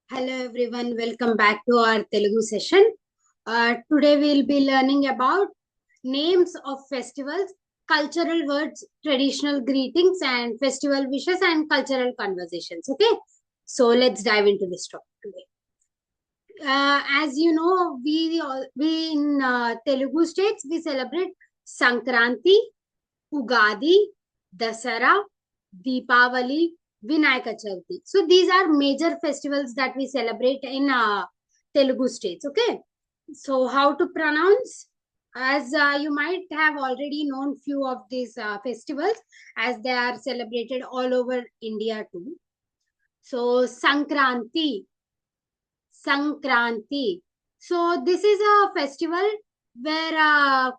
Hello everyone, welcome back to our Telugu session. Today we'll be learning about names of festivals, cultural words, traditional greetings, and festival wishes and cultural conversations. Okay, so let's dive into this topic today. As you know, we in Telugu states we celebrate Sankranti, Ugadi, Dasara, Deepavali, Vinayaka Chavithi. So these are major festivals that we celebrate in Telugu states. Okay. So how to pronounce? As you might have already known few of these festivals as they are celebrated all over India too. So Sankranti, Sankranti. So this is a festival where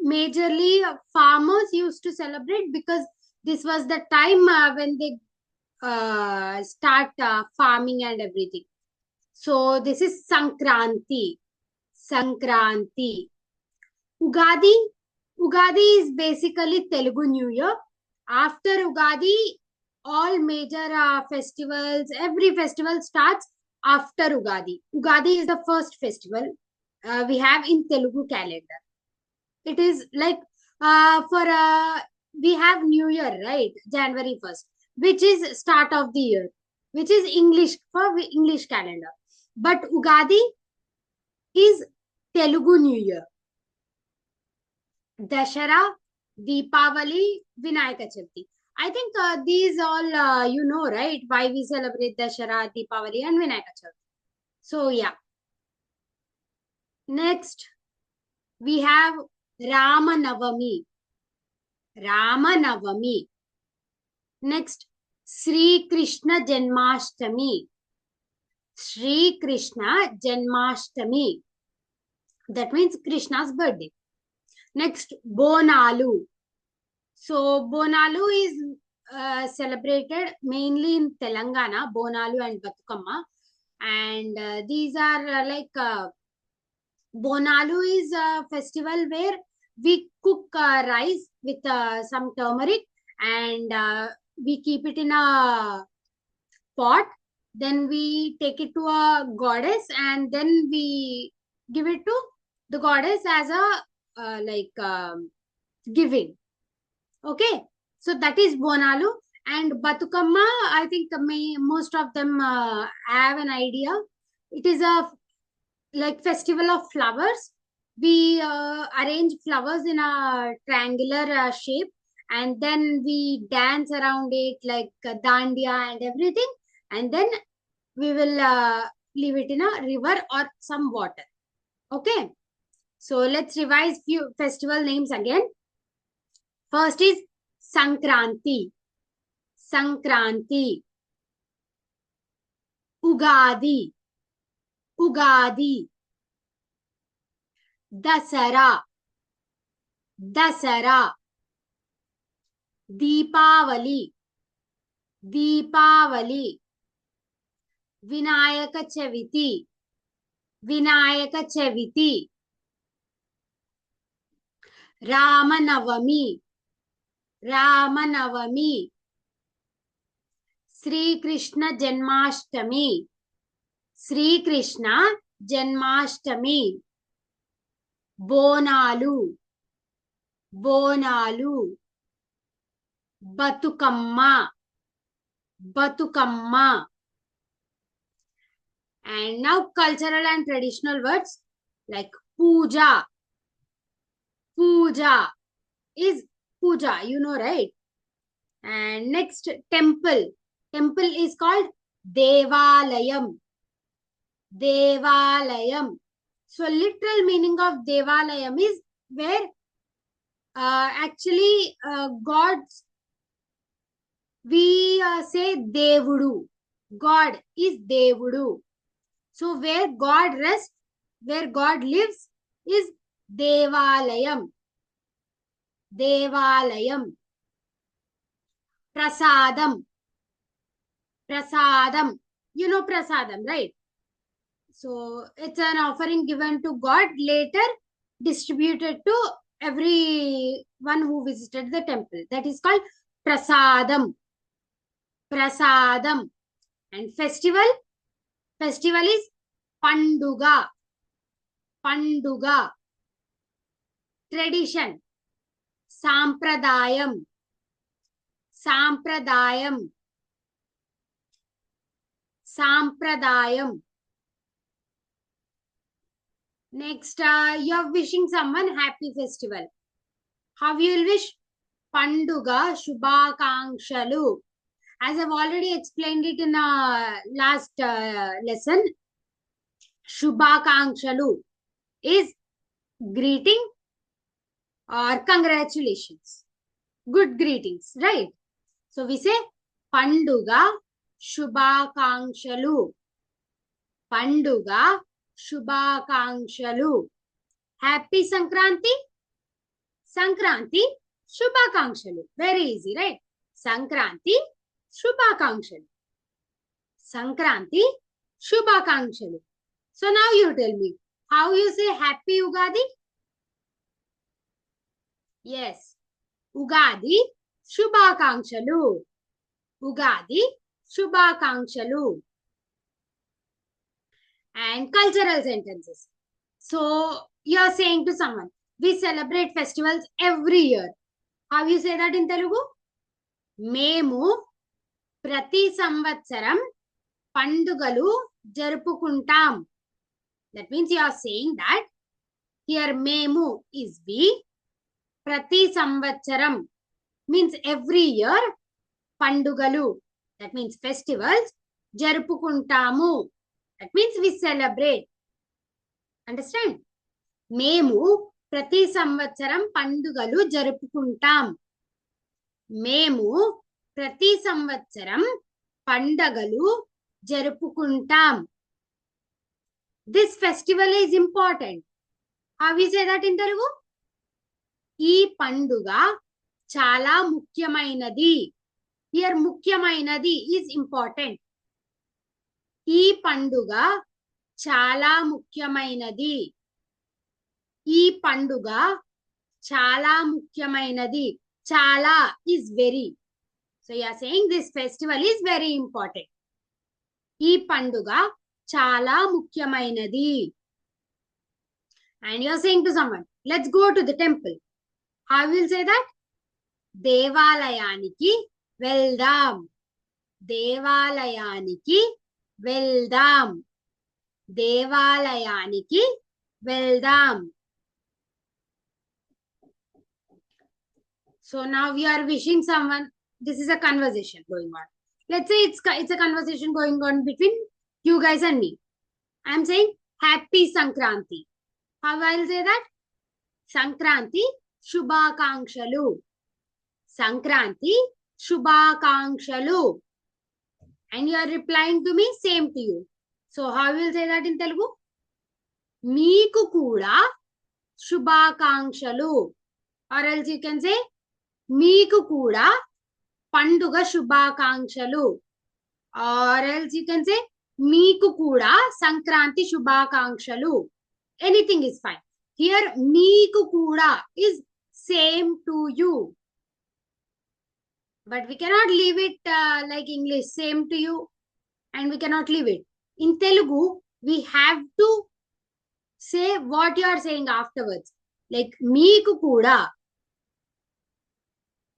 majorly farmers used to celebrate because this was the time when they start farming and everything. So this is Sankranti. Sankranti. Ugadi. Ugadi is basically Telugu New Year. After Ugadi, all major festivals, every festival starts after Ugadi. Ugadi is the first festival we have in Telugu calendar. It is like for we have New Year, right? January 1st, which is start of the year, which is English for English calendar. But Ugadi is Telugu New Year. Dashara, Deepavali, Vinayaka Chavithi. I think these all you know, right? Why we celebrate Dashara, Deepavali, and Vinayaka Chavithi. So yeah. Next we have Ramanavami. Ramanavami. Next, Sri Krishna Janmashtami. Sri Krishna Janmashtami. That means Krishna's birthday. Next, Bonalu. So, Bonalu is celebrated mainly in Telangana, Bonalu and Batukamma. And these are Bonalu is a festival where we cook rice with some turmeric and we keep it in a pot. Then we take it to a goddess and then we give it to the goddess as a giving. Okay, so that is Bonalu. And Batukamma, I think most of them have an idea. It is a like festival of flowers. We arrange flowers in a triangular shape and then we dance around it like dandiya and everything, and then we will leave it in a river or some water. Okay, so let's revise few festival names again. First is Sankranti. Sankranti. Ugadi. Ugadi. Dasara. Dasara. Deepavali. Deepavali. Vinayaka Chavithi. Vinayaka Chavithi. Ramanavami. Ramanavami. Sri Krishna Janmashtami. Sri Krishna Janmashtami. Bonalu. Bonalu. Batukamma. Batukamma. And now cultural and traditional words like puja. Puja is puja, you know, right? And next, temple. Temple is called Devalayam. Devalayam. So literal meaning of Devalayam is where actually gods, we say Devudu. God is Devudu. So where God rests, where God lives is Devalayam. Devalayam. Prasadam. Prasadam. You know prasadam, right? So it's an offering given to God, later distributed to everyone who visited the temple. That is called prasadam. Prasadam. And festival Festival is Panduga. Panduga. Tradition. Sampradayam. Sampradayam. Sampradayam. Next, you're wishing someone happy festival. How you will wish? Panduga Shubhakangshalu. As I've already explained it in last lesson, Shubhakangshalu is greeting or congratulations. Good greetings, right? So we say Panduga Shubhakangshalu. Panduga Shubhakangshalu. Happy Sankranti. Sankranti Shubhakangshalu. Very easy, right? Sankranti Shubhakangshalu. Sankranti Shubhakangshalu. So now you tell me, how you say Happy Ugadi? Yes. Ugadi Shubhakangshalu. Ugadi Shubhakangshalu. And cultural sentences. So you're saying to someone, we celebrate festivals every year. How you say that in Telugu? Memu prati samvatsaram pandugalu jarupukuntam. That means you are saying that here memu is we, prati samvatsaram means every year, pandugalu that means festivals, jarupukuntamu that means we celebrate. Understand? Memu prati samvatsaram pandugalu jarupukuntam. Memu prati samvatsaram pandagalu jarupukuntam. This festival is important. How we say that in Telugu? ఈ పండుగ చాలా ముఖ్యమైనది. Here ముఖ్యమైనది is important. ఈ పండుగ చాలా ముఖ్యమైనది. ఈ పండుగ చాలా ముఖ్యమైనది. Chala is very. So you are saying this festival is very important. ఈ పండుగ చాలా ముఖ్యమైనది. And you are saying to someone, let's go to the temple. How will say that? దేవాలయానికి వెళ్దాం. దేవాలయానికి వెళ్దాం. దేవాలయానికి వెళ్దాం. So now we are wishing someone. This is a conversation going on. Let's say it's a conversation going on between you guys and me. I'm saying Happy Sankranti. How I'll say that? Sankranti Shubhakangshalu. Sankranti Shubhakangshalu. And you are replying to me, same to you. So how will say that in Telugu? Meeku kuda Shubhakangshalu. Or else you can say Meeku kuda Panduga Shubhakangshalu. Or else you can say Meeku kuda Sankranti Shubhakangshalu. Anything is fine. Here Meeku kuda is same to you. But we cannot leave it like English, same to you. And we cannot leave it. In Telugu, we have to say what you are saying afterwards. Like Meeku kuda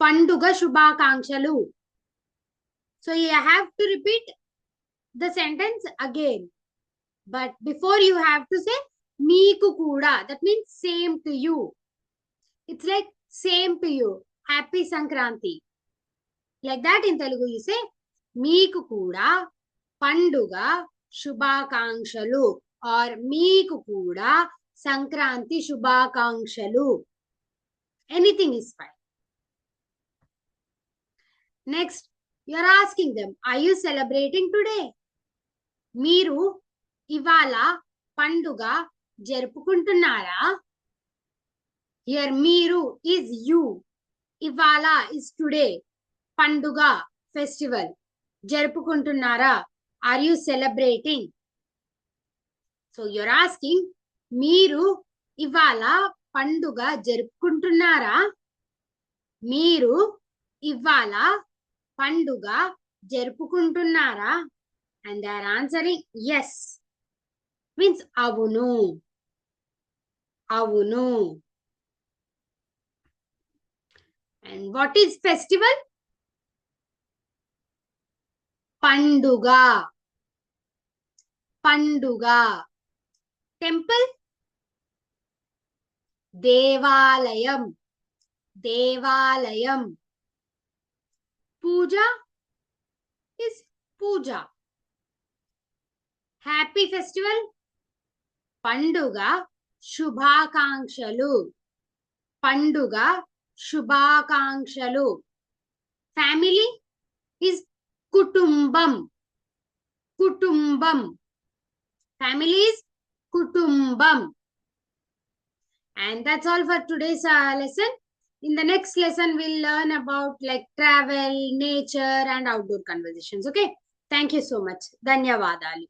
Panduga Shubhakangshalu. So you have to repeat the sentence again. But before you have to say Meeku kuda. That means same to you. It's like same to you. Happy Sankranti. Like that in Telugu you say Meeku kuda Panduga Shubhakangshalu. Or Meeku kuda Sankranti Shubhakangshalu. Anything is fine. Next, you are asking them, are you celebrating today? Meeru ivala panduga jarupukuntunnara? Here Meeru is you. Ivala is today. Panduga festival. Jarupukuntunnara? Are you celebrating? So you are asking, Meeru ivala panduga jarupukuntunnara? Meeru ivala పండుగ జరుపుకుంటున్నారా? And they are answering yes. Means avunu. Avunu. And what is festival? Panduga. Panduga. Temple? Devalayam. Devalayam. Puja is puja. Happy festival? Panduga Shubhakangshalu. Panduga Shubhakangshalu. Family is Kutumbam. Kutumbam. Family is Kutumbam. And that's all for today's lesson. In the next lesson, we'll learn about like travel, nature, and outdoor conversations. Okay. Thank you so much. Dhanyavadalu.